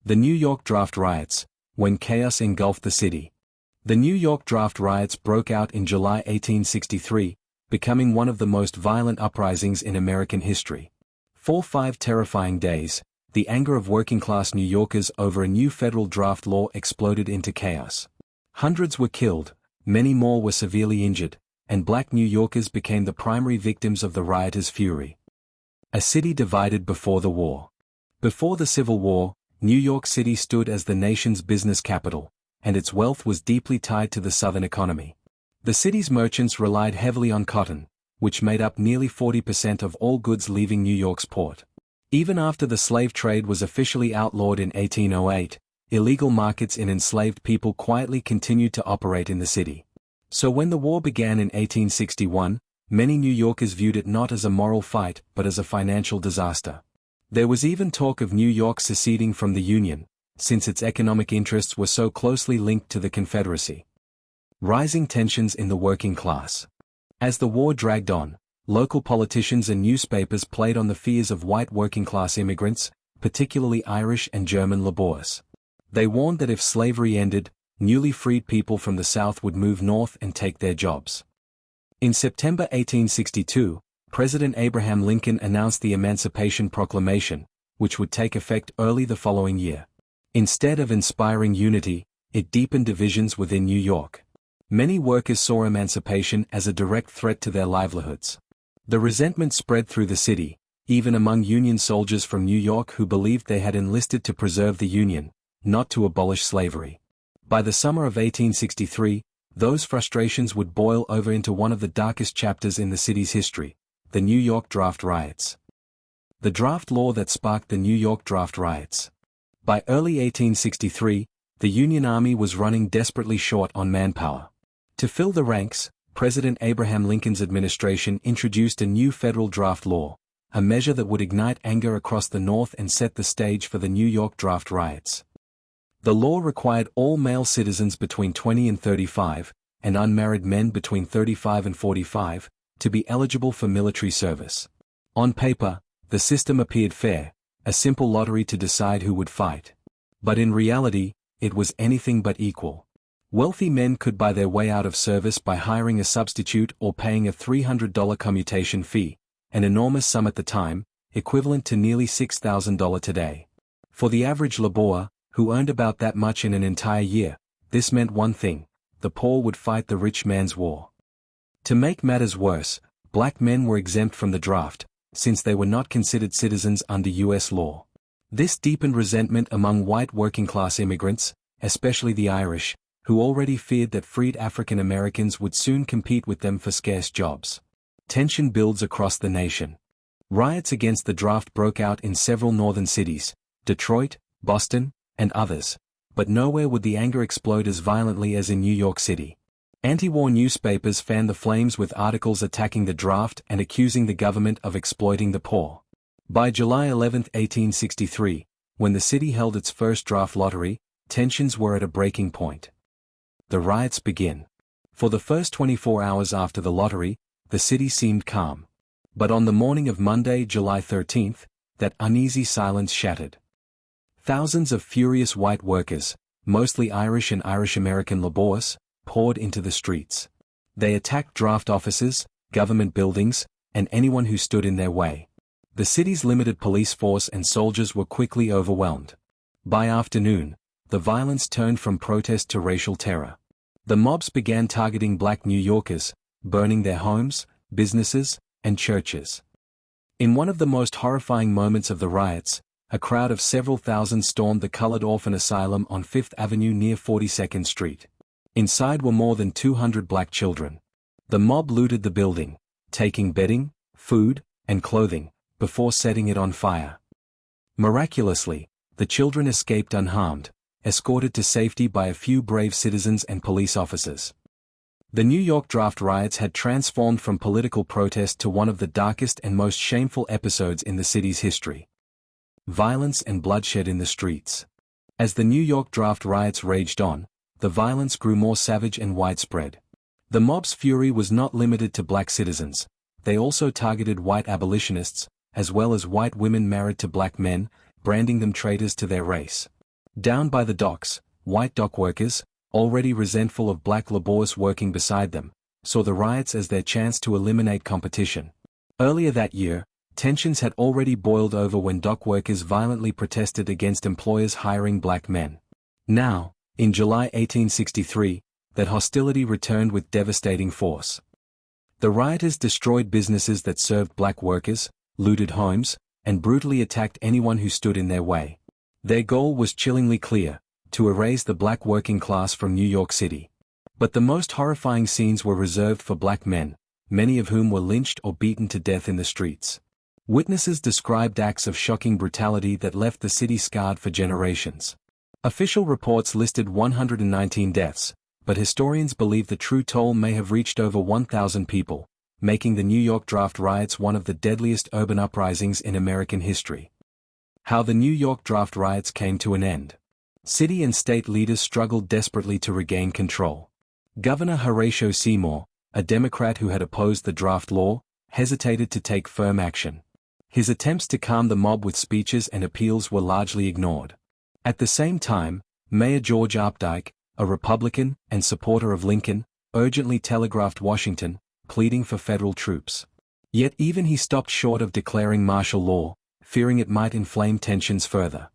The New York Draft Riots, when chaos engulfed the city. The New York Draft Riots broke out in July 1863, becoming one of the most violent uprisings in American history. For 5 terrifying days, the anger of working-class New Yorkers over a new federal draft law exploded into chaos. Hundreds were killed, many more were severely injured, and black New Yorkers became the primary victims of the rioters' fury. A city divided before the war. Before the Civil War, New York City stood as the nation's business capital, and its wealth was deeply tied to the Southern economy. The city's merchants relied heavily on cotton, which made up nearly 40% of all goods leaving New York's port. Even after the slave trade was officially outlawed in 1808, illegal markets in enslaved people quietly continued to operate in the city. So when the war began in 1861, many New Yorkers viewed it not as a moral fight but as a financial disaster. There was even talk of New York seceding from the Union, since its economic interests were so closely linked to the Confederacy. Rising tensions in the working class. As the war dragged on, local politicians and newspapers played on the fears of white working-class immigrants, particularly Irish and German laborers. They warned that if slavery ended, newly freed people from the South would move north and take their jobs. In September 1862, President Abraham Lincoln announced the Emancipation Proclamation, which would take effect early the following year. Instead of inspiring unity, it deepened divisions within New York. Many workers saw emancipation as a direct threat to their livelihoods. The resentment spread through the city, even among Union soldiers from New York who believed they had enlisted to preserve the Union, not to abolish slavery. By the summer of 1863, those frustrations would boil over into one of the darkest chapters in the city's history, the New York Draft Riots. The draft law that sparked the New York Draft Riots. By early 1863, the Union Army was running desperately short on manpower. To fill the ranks, President Abraham Lincoln's administration introduced a new federal draft law, a measure that would ignite anger across the North and set the stage for the New York Draft Riots. The law required all male citizens between 20 and 35, and unmarried men between 35 and 45, to be eligible for military service. On paper, the system appeared fair, a simple lottery to decide who would fight. But in reality, it was anything but equal. Wealthy men could buy their way out of service by hiring a substitute or paying a $300 commutation fee, an enormous sum at the time, equivalent to nearly $6,000 today. For the average laborer, who earned about that much in an entire year, this meant one thing: the poor would fight the rich man's war. To make matters worse, black men were exempt from the draft, since they were not considered citizens under U.S. law. This deepened resentment among white working-class immigrants, especially the Irish, who already feared that freed African Americans would soon compete with them for scarce jobs. Tension builds across the nation. Riots against the draft broke out in several northern cities, Detroit, Boston, and others, but nowhere would the anger explode as violently as in New York City. Anti-war newspapers fanned the flames with articles attacking the draft and accusing the government of exploiting the poor. By July 11, 1863, when the city held its first draft lottery, tensions were at a breaking point. The riots begin. For the first 24 hours after the lottery, the city seemed calm. But on the morning of Monday, July 13, that uneasy silence shattered. Thousands of furious white workers, mostly Irish and Irish-American laborers, poured into the streets. They attacked draft offices, government buildings, and anyone who stood in their way. The city's limited police force and soldiers were quickly overwhelmed. By afternoon, the violence turned from protest to racial terror. The mobs began targeting black New Yorkers, burning their homes, businesses, and churches. In one of the most horrifying moments of the riots, a crowd of several thousand stormed the Colored Orphan Asylum on 5th Avenue near 42nd Street. Inside were more than 200 black children. The mob looted the building, taking bedding, food, and clothing, before setting it on fire. Miraculously, the children escaped unharmed, escorted to safety by a few brave citizens and police officers. The New York Draft Riots had transformed from political protest to one of the darkest and most shameful episodes in the city's history. Violence and bloodshed in the streets. As the New York Draft Riots raged on, the violence grew more savage and widespread. The mob's fury was not limited to black citizens. They also targeted white abolitionists, as well as white women married to black men, branding them traitors to their race. Down by the docks, white dock workers, already resentful of black laborers working beside them, saw the riots as their chance to eliminate competition. Earlier that year, tensions had already boiled over when dock workers violently protested against employers hiring black men. Now, in July 1863, that hostility returned with devastating force. The rioters destroyed businesses that served black workers, looted homes, and brutally attacked anyone who stood in their way. Their goal was chillingly clear: to erase the black working class from New York City. But the most horrifying scenes were reserved for black men, many of whom were lynched or beaten to death in the streets. Witnesses described acts of shocking brutality that left the city scarred for generations. Official reports listed 119 deaths, but historians believe the true toll may have reached over 1,000 people, making the New York Draft Riots one of the deadliest urban uprisings in American history. How the New York Draft Riots came to an end. City and state leaders struggled desperately to regain control. Governor Horatio Seymour, a Democrat who had opposed the draft law, hesitated to take firm action. His attempts to calm the mob with speeches and appeals were largely ignored. At the same time, Mayor George Updike, a Republican and supporter of Lincoln, urgently telegraphed Washington, pleading for federal troops. Yet even he stopped short of declaring martial law, fearing it might inflame tensions further.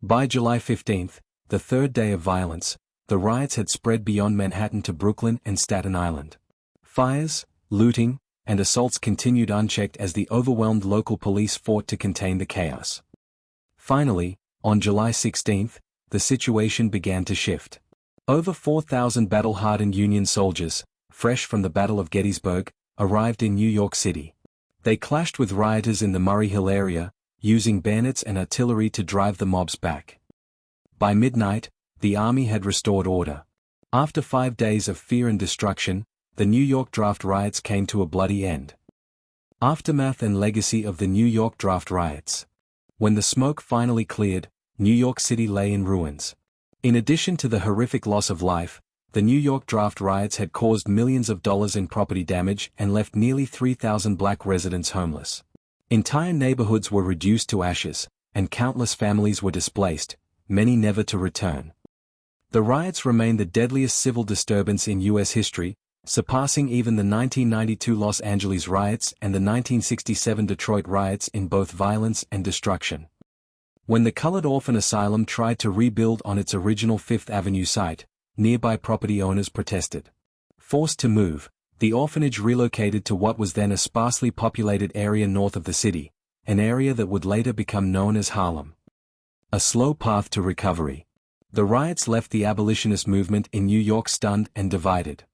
By July 15, the third day of violence, the riots had spread beyond Manhattan to Brooklyn and Staten Island. Fires, looting, and assaults continued unchecked as the overwhelmed local police fought to contain the chaos. Finally, on July 16, the situation began to shift. Over 4,000 battle-hardened Union soldiers, fresh from the Battle of Gettysburg, arrived in New York City. They clashed with rioters in the Murray Hill area, using bayonets and artillery to drive the mobs back. By midnight, the army had restored order. After 5 days of fear and destruction, the New York Draft Riots came to a bloody end. Aftermath and legacy of the New York Draft Riots. When the smoke finally cleared, New York City lay in ruins. In addition to the horrific loss of life, the New York Draft Riots had caused millions of dollars in property damage and left nearly 3,000 black residents homeless. Entire neighborhoods were reduced to ashes, and countless families were displaced, many never to return. The riots remain the deadliest civil disturbance in U.S. history, surpassing even the 1992 Los Angeles riots and the 1967 Detroit riots in both violence and destruction. When the Colored Orphan Asylum tried to rebuild on its original Fifth Avenue site, nearby property owners protested. Forced to move, the orphanage relocated to what was then a sparsely populated area north of the city, an area that would later become known as Harlem. A slow path to recovery. The riots left the abolitionist movement in New York stunned and divided.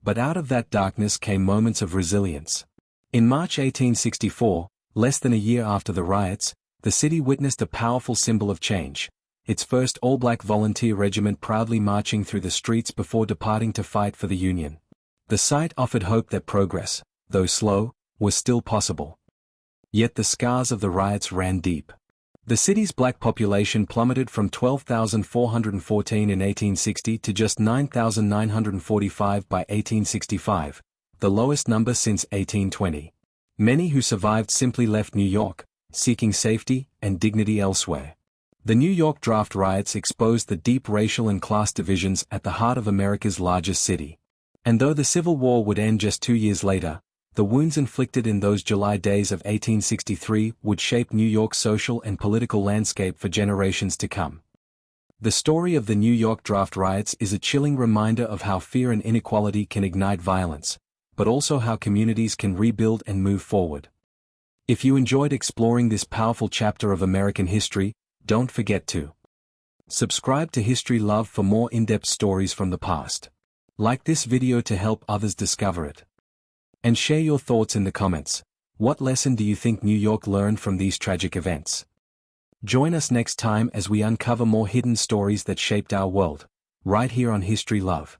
But out of that darkness came moments of resilience. In March 1864, less than a year after the riots, the city witnessed a powerful symbol of change, its first all-black volunteer regiment proudly marching through the streets before departing to fight for the Union. The sight offered hope that progress, though slow, was still possible. Yet the scars of the riots ran deep. The city's black population plummeted from 12,414 in 1860 to just 9,945 by 1865, the lowest number since 1820. Many who survived simply left New York, seeking safety and dignity elsewhere. The New York Draft Riots exposed the deep racial and class divisions at the heart of America's largest city. And though the Civil War would end just 2 years later, the wounds inflicted in those July days of 1863 would shape New York's social and political landscape for generations to come. The story of the New York Draft Riots is a chilling reminder of how fear and inequality can ignite violence, but also how communities can rebuild and move forward. If you enjoyed exploring this powerful chapter of American history, don't forget to subscribe to History Love for more in-depth stories from the past. Like this video to help others discover it. And share your thoughts in the comments. What lesson do you think New York learned from these tragic events? Join us next time as we uncover more hidden stories that shaped our world, right here on History Love.